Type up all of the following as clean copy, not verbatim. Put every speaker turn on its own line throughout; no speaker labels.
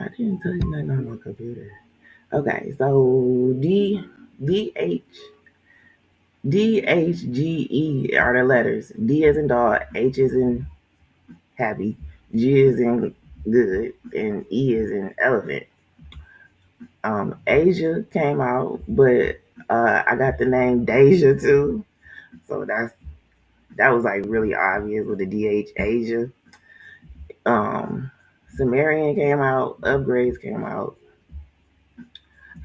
I didn't tell you nothing on my computer. Okay, so D H DHGE are the letters. D is in dog, H is in happy, G is in good, and E is in elephant. Asia came out, but I got the name Deja too. So that was like really obvious with the DH Asia. Um, Sumerian came out, upgrades came out.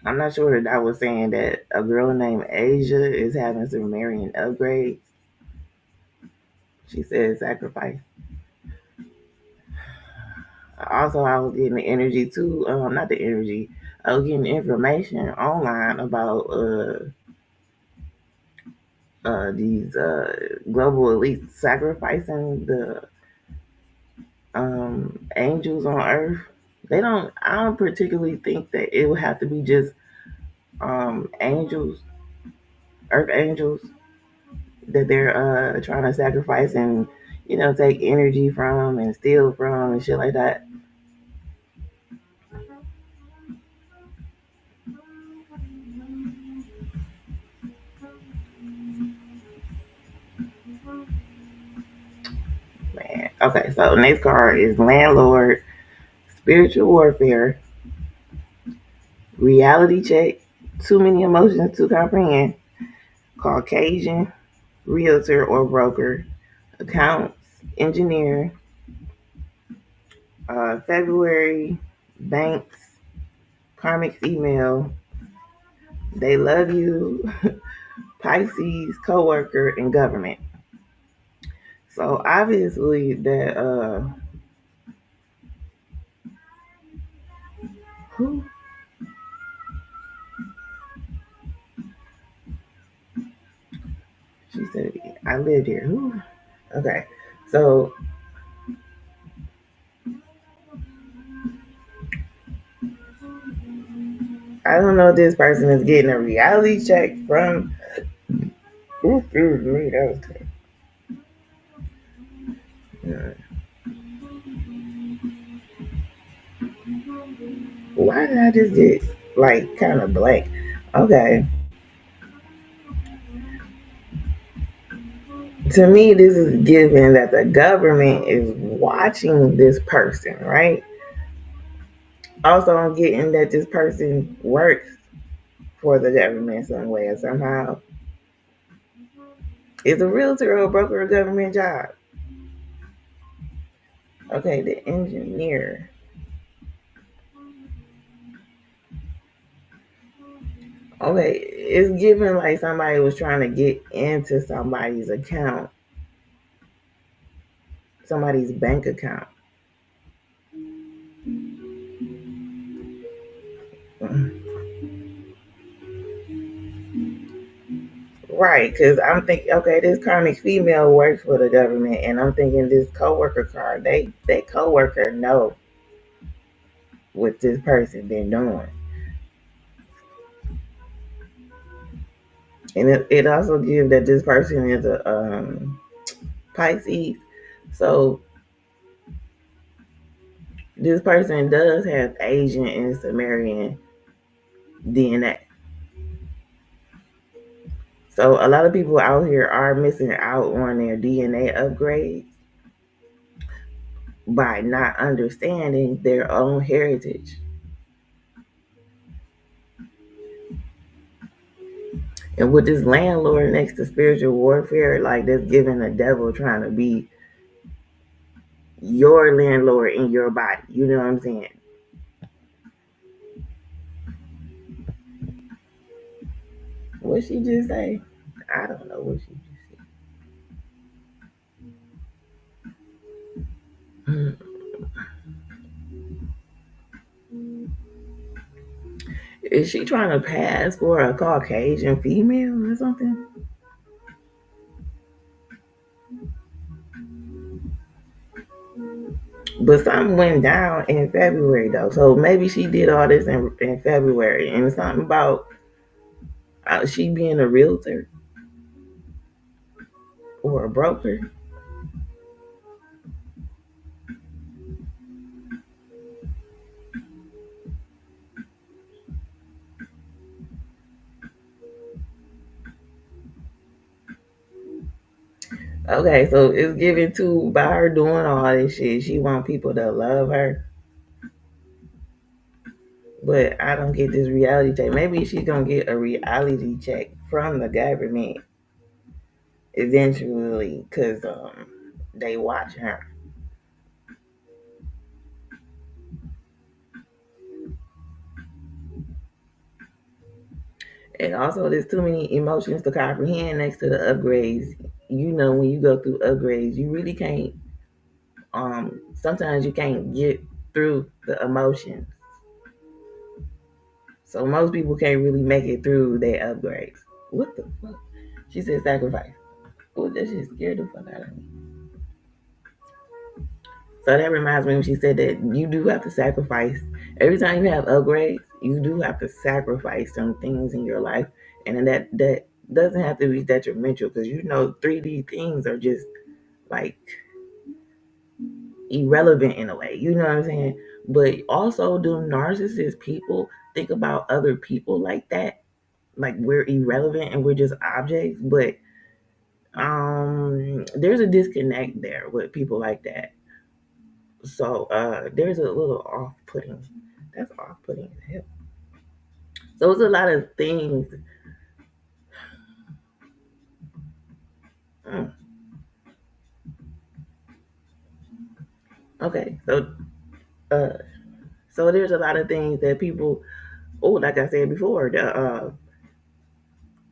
I'm not sure that I was saying that a girl named Asia is having Sumerian upgrades. She said sacrifice. Also, I was getting the energy too. Not the energy. I was getting information online about these global elites sacrificing the angels on Earth. They don't. I don't particularly think that it would have to be just angels, Earth angels that they're trying to sacrifice and take energy from and steal from and shit like that. Man. Okay, so next card is landlord, spiritual warfare, reality check, too many emotions to comprehend, Caucasian, realtor or broker, accounts, engineer, February, banks, karmic female, they love you, Pisces, coworker, and government. So obviously that who she said I lived here. Who? Okay. So I don't know if this person is getting a reality check from. Ooh, excuse me, that was good. Yeah. Why did I just get like kind of blank? Okay. To me, this is given that the government is watching this person, right? Also, I'm getting that this person works for the government some way or somehow. Is a realtor or a broker a government job? Okay, the engineer. Okay, it's given like somebody was trying to get into somebody's account, somebody's bank account. Right, because I'm thinking, okay, this karmic female works for the government, and I'm thinking this coworker card, they coworker know what this person been doing, and it also gives that this person is a Pisces, so this person does have Asian and Sumerian DNA. So a lot of people out here are missing out on their DNA upgrades by not understanding their own heritage. And with this landlord next to spiritual warfare, like that's giving the devil trying to be your landlord in your body. You know what I'm saying? What she just say? I don't know what she just said. Is she trying to pass for a Caucasian female or something? But something went down in February though, so maybe she did all this in February, and something about she being a realtor or a broker. Okay, so it's given to by her doing all this shit. She want people to love her, but I don't get this reality check. Maybe she's gonna get a reality check from the government eventually, cause they watch her. And also, there's too many emotions to comprehend next to the upgrades. You know, when you go through upgrades, you really can't. Sometimes you can't get through the emotions. So most people can't really make it through their upgrades. What the fuck? She said sacrifice. Oh, that shit scared the fuck out of me. So that reminds me when she said that you do have to sacrifice. Every time you have upgrades, you do have to sacrifice some things in your life. And that doesn't have to be detrimental because you know 3D things are just like irrelevant in a way. You know what I'm saying? But also do narcissist people think about other people like that? Like we're irrelevant and we're just objects, but there's a disconnect there with people like that. So there's a little off-putting. That's off-putting as hell. So it's a lot of things. Mm, okay, uh, so there's a lot of things that people, oh, like I said before,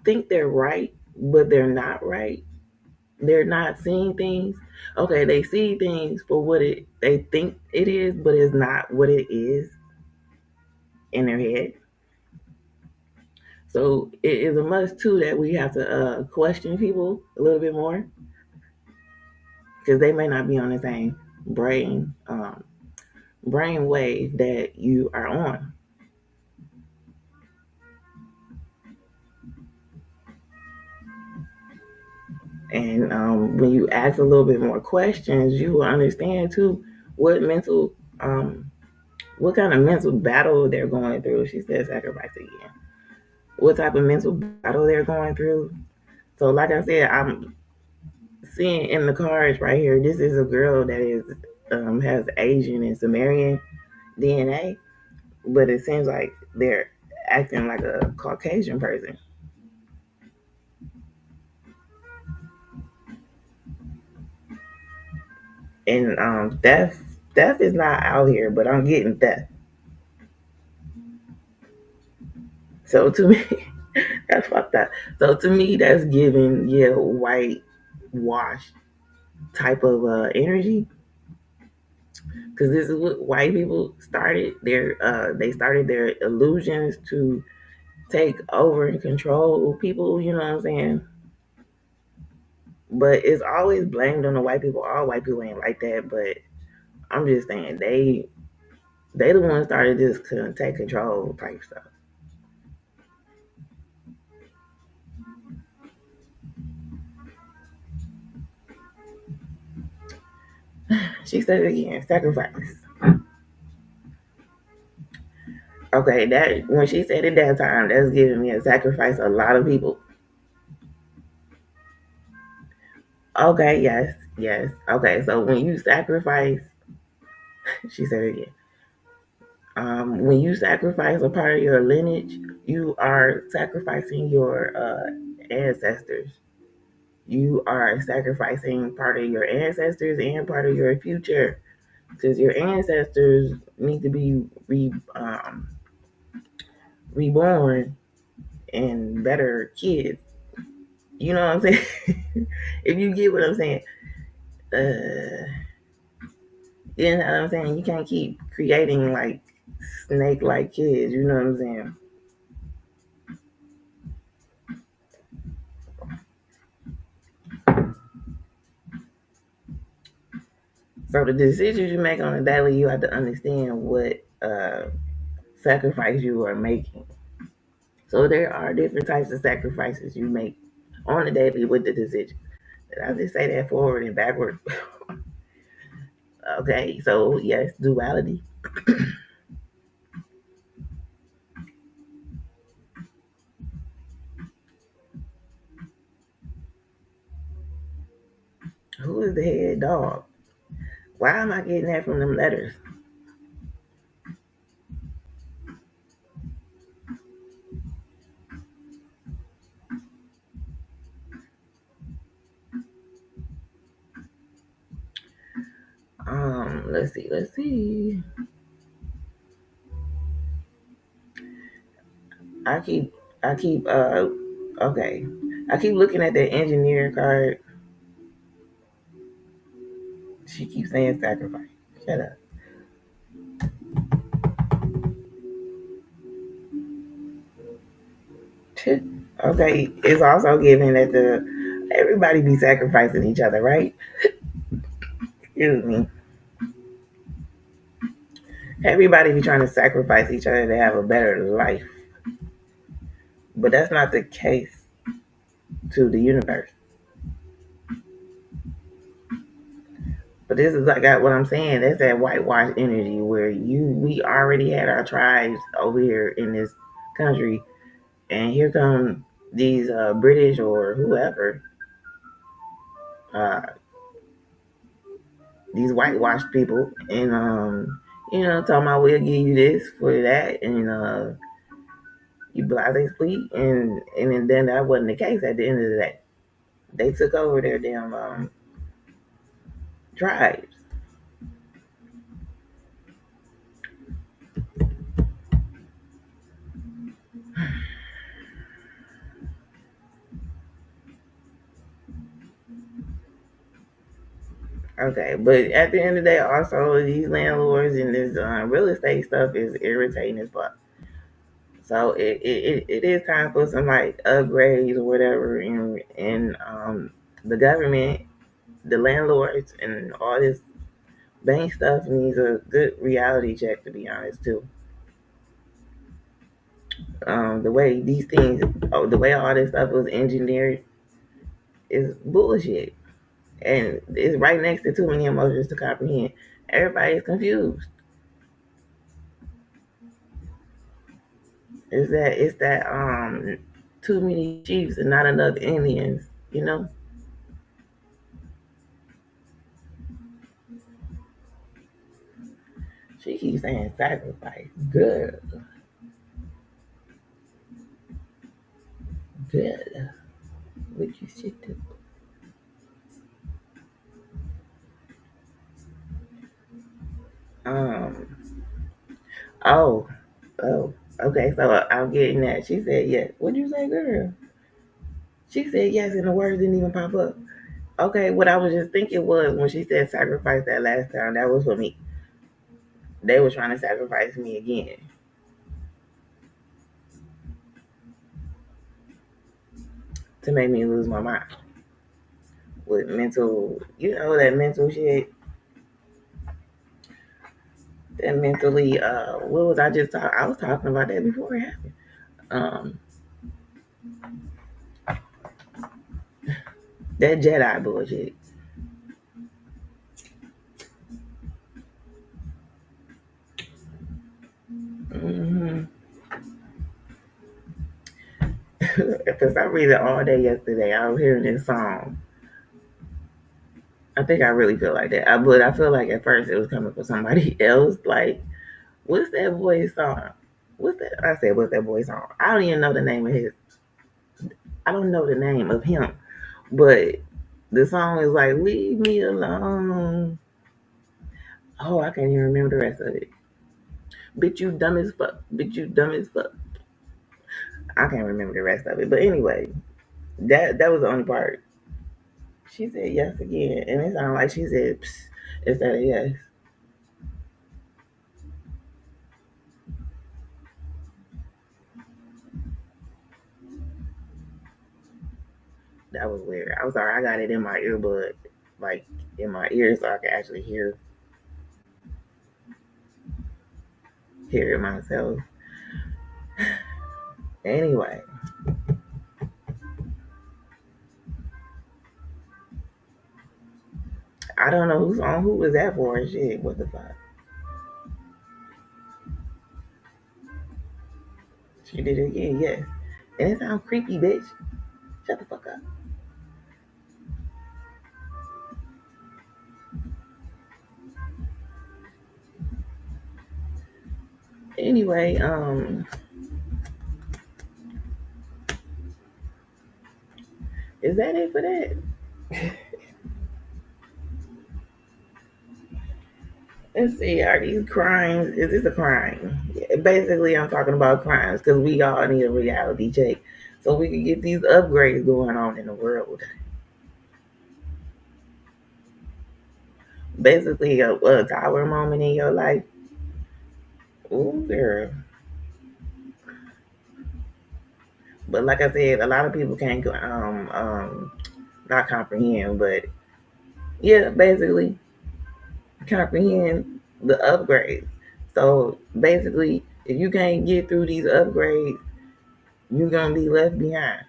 think they're right, but they're not right. They're not seeing things. Okay, they see things for what they think it is, but it's not what it is in their head. So it is a must too that we have to question people a little bit more because they may not be on the same brain wave that you are on. And when you ask a little bit more questions, you will understand too what mental, what kind of mental battle they're going through. She said sacrifice again. What type of mental battle they're going through. So, like I said, I'm seeing in the cards right here. This is a girl that is has Asian and Sumerian DNA, but it seems like they're acting like a Caucasian person. And death is not out here, but I'm getting death. So to me, that's fucked up. So to me, that's giving yeah white wash type of energy because this is what white people started. They started their illusions to take over and control people. You know what I'm saying? But it's always blamed on the white people. All white people ain't like that, but I'm just saying they the ones started this to take control type stuff. She said it again, sacrifice. Okay, that when she said it that time, that's giving me a sacrifice a lot of people. Okay, yes, yes. Okay, so when you sacrifice, she said it again. When you sacrifice a part of your lineage, you are sacrificing your ancestors. You are sacrificing part of your ancestors and part of your future because your ancestors need to be reborn and better kids. You know what I'm saying? If you get what I'm saying, uh, you know what I'm saying. You can't keep creating like snake-like kids. You know what I'm saying? So the decisions you make on a daily, you have to understand what sacrifice you are making. So there are different types of sacrifices you make on a daily with the decision. Did I just say that forward and backward? Okay, so yes, duality. is the head dog? Why am I getting that from them letters? Let's see. I keep, I keep, okay. I keep looking at the engineer card. She keeps saying sacrifice. Shut up. Okay, it's also given that the everybody be sacrificing each other, right? Excuse me. Everybody be trying to sacrifice each other to have a better life, but that's not the case to the universe. But this is like what I'm saying. That's that whitewash energy where we already had our tribes over here in this country, and here come these British or whoever, uh, these whitewashed people, and talking about we'll give you this for that, and you blase speak, and then that wasn't the case at the end of the day. They took over their damn tribes. Okay, but at the end of the day, also these landlords and this real estate stuff is irritating as fuck. So it is time for some like upgrades or whatever, and the government, the landlords, and all this bank stuff needs a good reality check, to be honest too. The way these things, the way all this stuff was engineered is bullshit, and it's right next to too many emotions to comprehend. Everybody's confused. It's that too many chiefs and not enough Indians, you know? She keeps saying sacrifice. Good. Good. What you should do. Um oh. Oh. Okay, so I'm getting that. She said yes. What'd you say, girl? She said yes and the words didn't even pop up. Okay, what I was just thinking was when she said sacrifice that last time, that was for me. They were trying to sacrifice me again to make me lose my mind with mental, that mental shit, that mentally, what was I just talking? I was talking about that before it happened. Um, that Jedi bullshit. Hmm. For some reason, all day yesterday, I was hearing this song. I think I really feel like that. But I feel like at first it was coming from somebody else. Like, what's that boy's song? What's that? I said, what's that boy's song? I don't even know the name of his. I don't know the name of him. But the song is like, leave me alone. Oh, I can't even remember the rest of it. Bitch, you dumb as fuck. Bitch, you dumb as fuck. I can't remember the rest of it. But anyway, that was the only part. She said yes again. And it sounded like she said psst instead of yes. That was weird. I'm sorry, I got it in my earbud, like in my ear, so I can actually hear it myself. Anyway, I don't know who was that for and shit. What the fuck? She did it again, yes. And it sounds creepy, bitch. Shut the fuck up. Anyway, is that it for that? Let's see. Are these crimes? Is this a crime? Yeah, basically, I'm talking about crimes because we all need a reality check so we can get these upgrades going on in the world. Basically, a tower moment in your life. Ooh, girl. But like I said, a lot of people can't not comprehend, but yeah, basically comprehend the upgrades. So basically, if you can't get through these upgrades, you're gonna be left behind.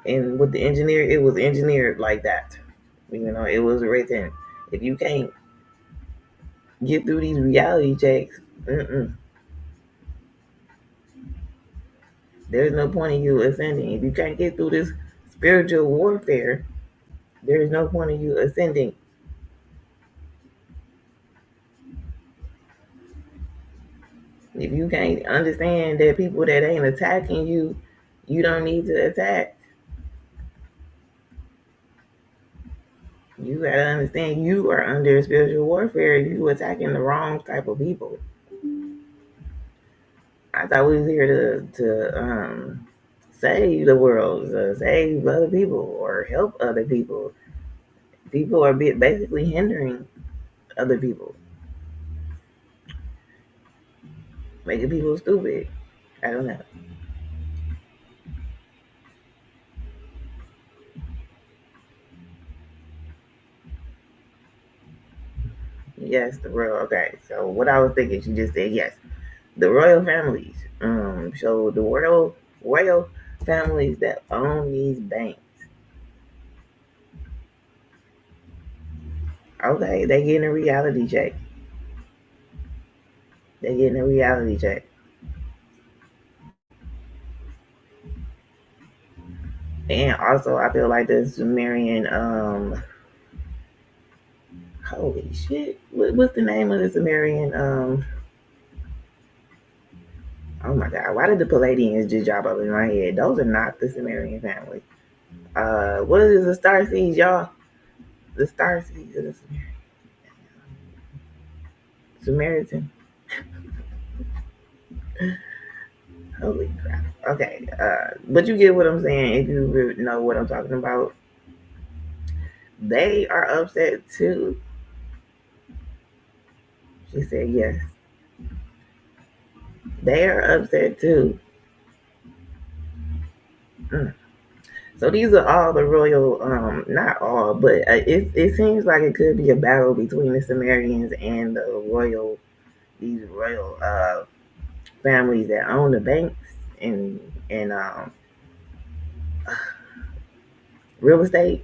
And with the engineer, it was engineered like that. You know, it was written. If you can't get through these reality checks, there's no point in you ascending. If you can't get through this spiritual warfare, there is no point in you ascending. If you can't understand that people that ain't attacking you, you don't need to attack. You gotta understand you are under spiritual warfare. You attacking the wrong type of people. I thought we was here to save the world, to save other people, or help other people. People are basically hindering other people, making people stupid. I don't know. Yes, the royal. Okay, so what I was thinking, she just said yes. The royal families. So the royal families that own these banks. Okay, they getting a reality check. They getting a reality check. And also, I feel like the Sumerian, holy shit, what's the name of the Sumerian, oh my god, why did the Palladians just drop up in my head? Those are not the Sumerian family. What is the Star Seeds, y'all? The Star Seeds of the Samaritan. Holy crap. Okay, but you get what I'm saying if you really know what I'm talking about. They are upset too. She said yes. They are upset too. Mm. So these are all the royal, not all, but it seems like it could be a battle between the Sumerians and the these royal families that own the banks and real estate.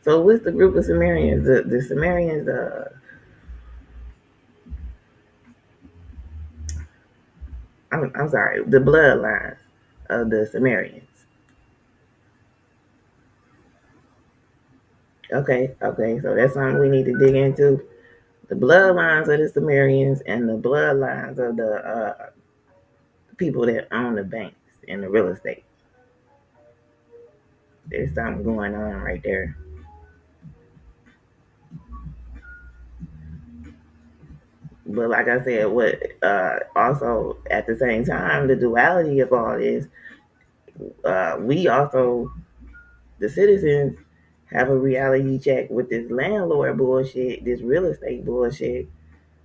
So what's the group of Sumerians? The Sumerians, I'm sorry, the bloodlines of the Sumerians. Okay, so that's something we need to dig into. The bloodlines of the Sumerians and the bloodlines of the people that own the banks and the real estate. There's something going on right there. But like I said, what also at the same time, the duality of all this, we also, the citizens, have a reality check with this landlord bullshit, this real estate bullshit,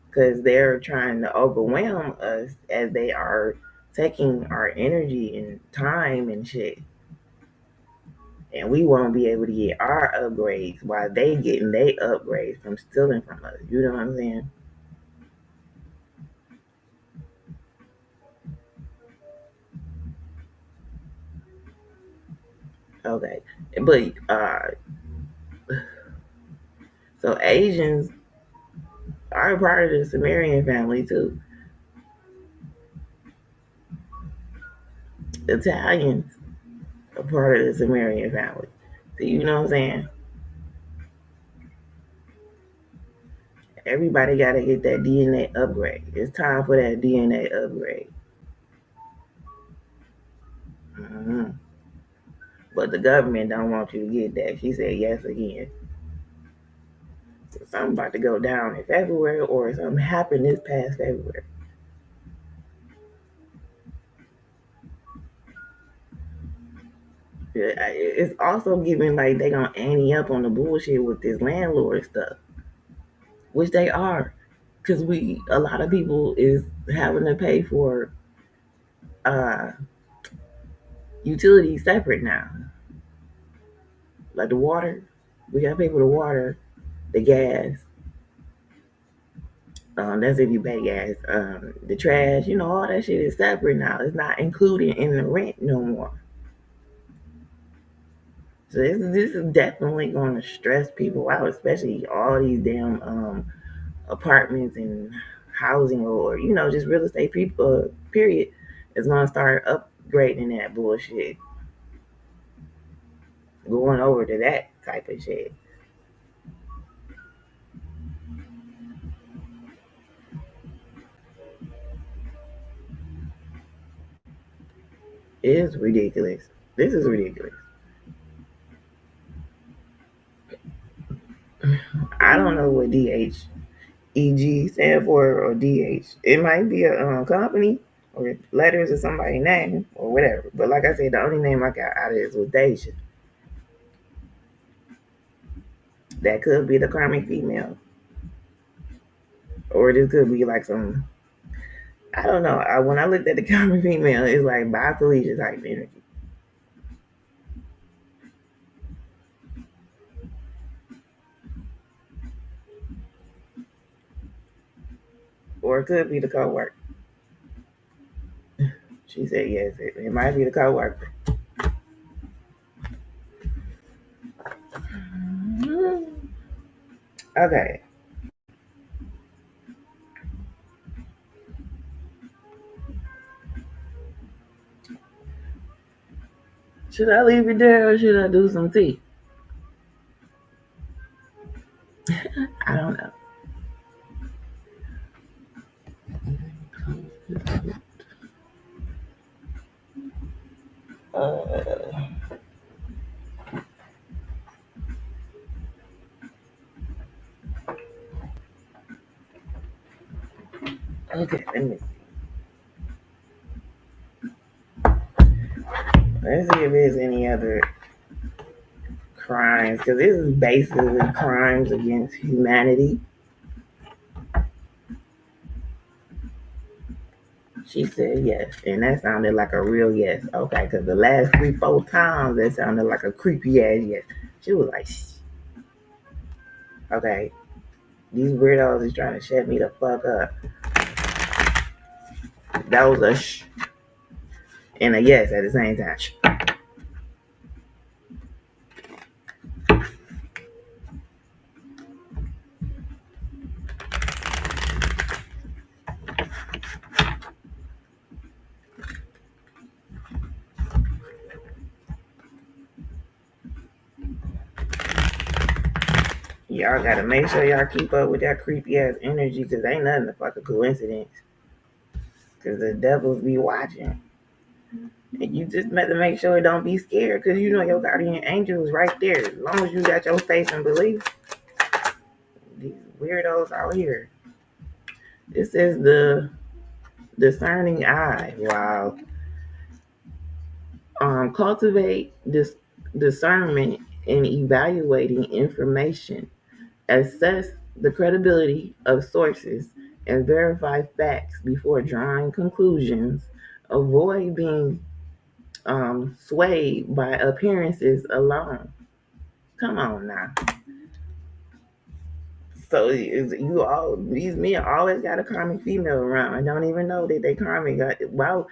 because they're trying to overwhelm us as they are taking our energy and time and shit. And we won't be able to get our upgrades while they getting their upgrades from stealing from us. You know what I'm saying? Okay, but so Asians are part of the Sumerian family too. Italians are part of the Sumerian family. So you know what I'm saying? Everybody got to get that DNA upgrade. It's time for that DNA upgrade. Mm-hmm. But the government don't want you to get that. She said yes again. So something about to go down in February, or something happened this past February. It's also giving like they gonna ante up on the bullshit with this landlord stuff, which they are, because a lot of people is having to pay for uh utilities separate now, like the water. We gotta pay for the water, the gas. That's if you pay gas. The trash, all that shit is separate now. It's not included in the rent no more. So this is definitely going to stress people out, especially all these damn apartments and housing, or just real estate people. Period, is going to start upgrading that bullshit, going over to that type of shit. It is ridiculous. This is ridiculous. I don't know what DHEG stand for, or DH. It might be a company or letters of somebody's name or whatever. But like I said, the only name I got out of this was Deja. That could be the karmic female, or this could be like some. I don't know. When I looked at the karmic female, it's like by Felicia type energy, or it could be the co-worker. She said yes. It might be the co-worker. Okay. Should I leave it there, or should I do some tea? I don't know. Uh, okay, let's see if there's any other crimes, because this is basically crimes against humanity. She said yes, and that sounded like a real yes. Okay, because the last 3, 4 times that sounded like a creepy ass yes. She was like, shh. Okay, these weirdos is trying to shut me the fuck up. That was a shh and a yes at the same time. Shh. Y'all gotta make sure y'all keep up with that creepy ass energy, because ain't nothing a fucking coincidence. Because the devils be watching. And you just have to make sure don't be scared, because your guardian angel is right there. As long as you got your faith and belief. These weirdos out here. This is the discerning eye. Wow. Cultivate this discernment in evaluating information. Assess the credibility of sources and verify facts before drawing conclusions. Avoid being swayed by appearances alone. Come on now. So these men always got a karmic female around. I don't even know that they karmic. Wow,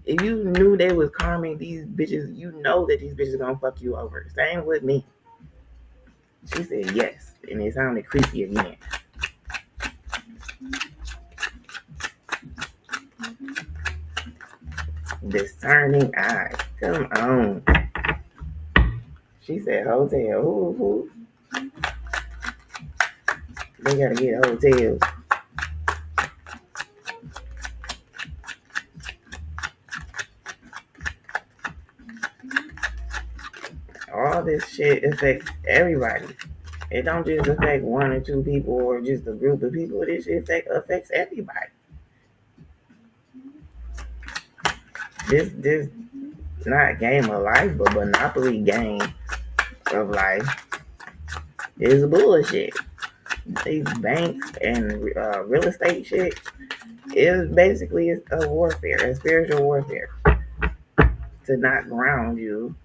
if you knew they was karmic, these bitches, you know that these bitches gonna fuck you over. Same with me. She said yes, and it sounded creepy again. Discerning eye. Come on. She said hotel. Who? They gotta get hotels. All this shit affects everybody. It don't just affect one or two people or just a group of people. This shit affects everybody. This not game of life, but Monopoly game of life is bullshit. These banks and real estate shit is basically a warfare, a spiritual warfare to not ground you,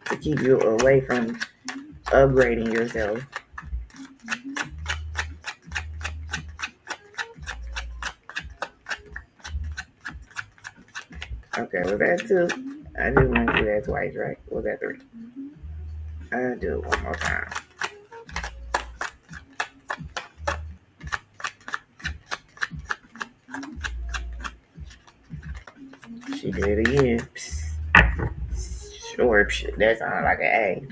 to keep you away from upgrading yourself. Okay, was that two? I just went through that twice, right? Was that three? I'll do it one more time. She did it again. Sure, that sounded like an A.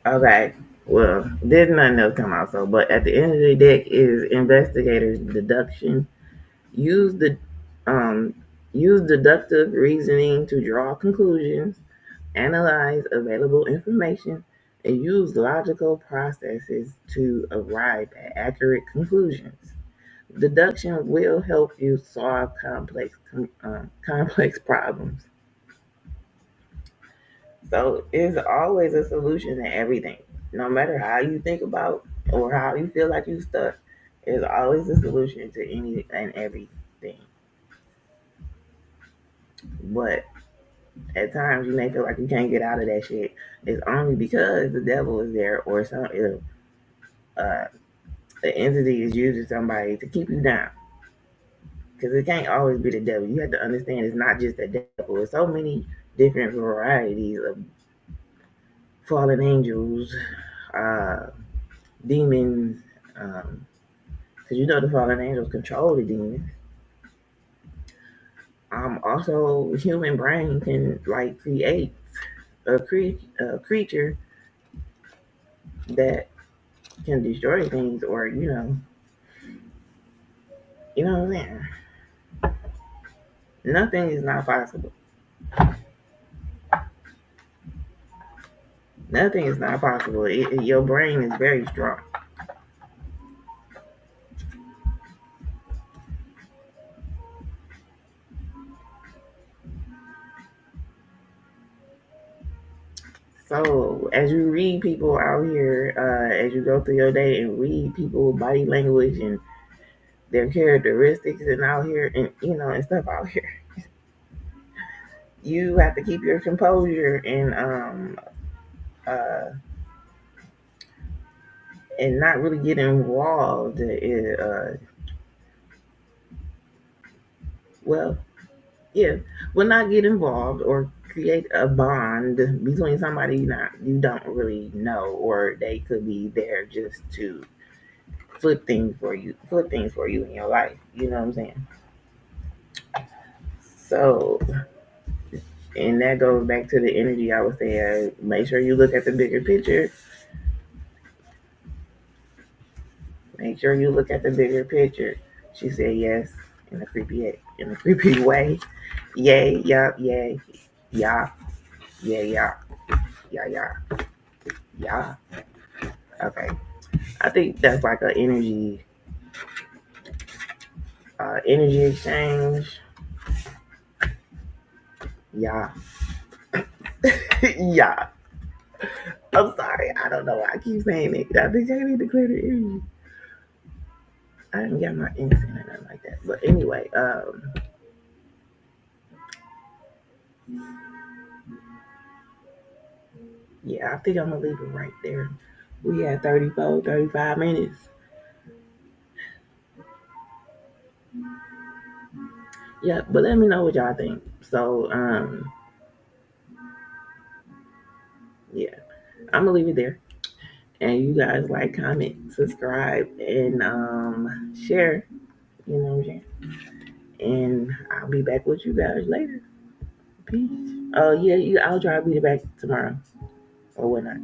Okay, well, there's nothing else come out. So, but at the end of the deck is investigators' deduction. Use the um, use deductive reasoning to draw conclusions, analyze available information, and use logical processes to arrive at accurate conclusions. Deduction will help you solve complex problems. So it's always a solution to everything. No matter how you think about or how you feel like you stuck, there's always a solution to any and everything. But at times you may feel like you can't get out of that shit. It's only because the devil is there or some uh, the entity is using somebody to keep you down. Because it can't always be the devil. You have to understand it's not just the devil. There's so many different varieties of fallen angels, uh, demons, because you know the fallen angels control the demons. Also, human brain can like create a creature that can destroy things, or you know what I'm saying. Nothing is not possible. Nothing is not possible. Your brain is very strong. So as you read people out here, as you go through your day and read people's body language and their characteristics and out here and and stuff out here, you have to keep your composure uh, and not really get involved. Well, yeah, will not get involved or create a bond between somebody you don't really know, or they could be there just to flip things for you in your life. You know what I'm saying? So, and that goes back to the energy I was saying. Make sure you look at the bigger picture. Make sure you look at the bigger picture. She said yes in a creepy way. Yay, yup, yay, yeah, yeah, yeah, yeah, yeah, yeah. Okay, I think that's like an energy exchange. Yeah, yeah. I'm sorry. I don't know why I keep saying it. I think I need to clear the energy. I didn't get my incense or nothing like that. But anyway, yeah, I think I'm gonna leave it right there. We had 34, 35 minutes. Yeah, but let me know what y'all think. So, yeah, I'm gonna leave it there. And you guys like, comment, subscribe, and share. You know what I'm saying? And I'll be back with you guys later. Peace. Oh yeah, I'll try to be back tomorrow or whatnot.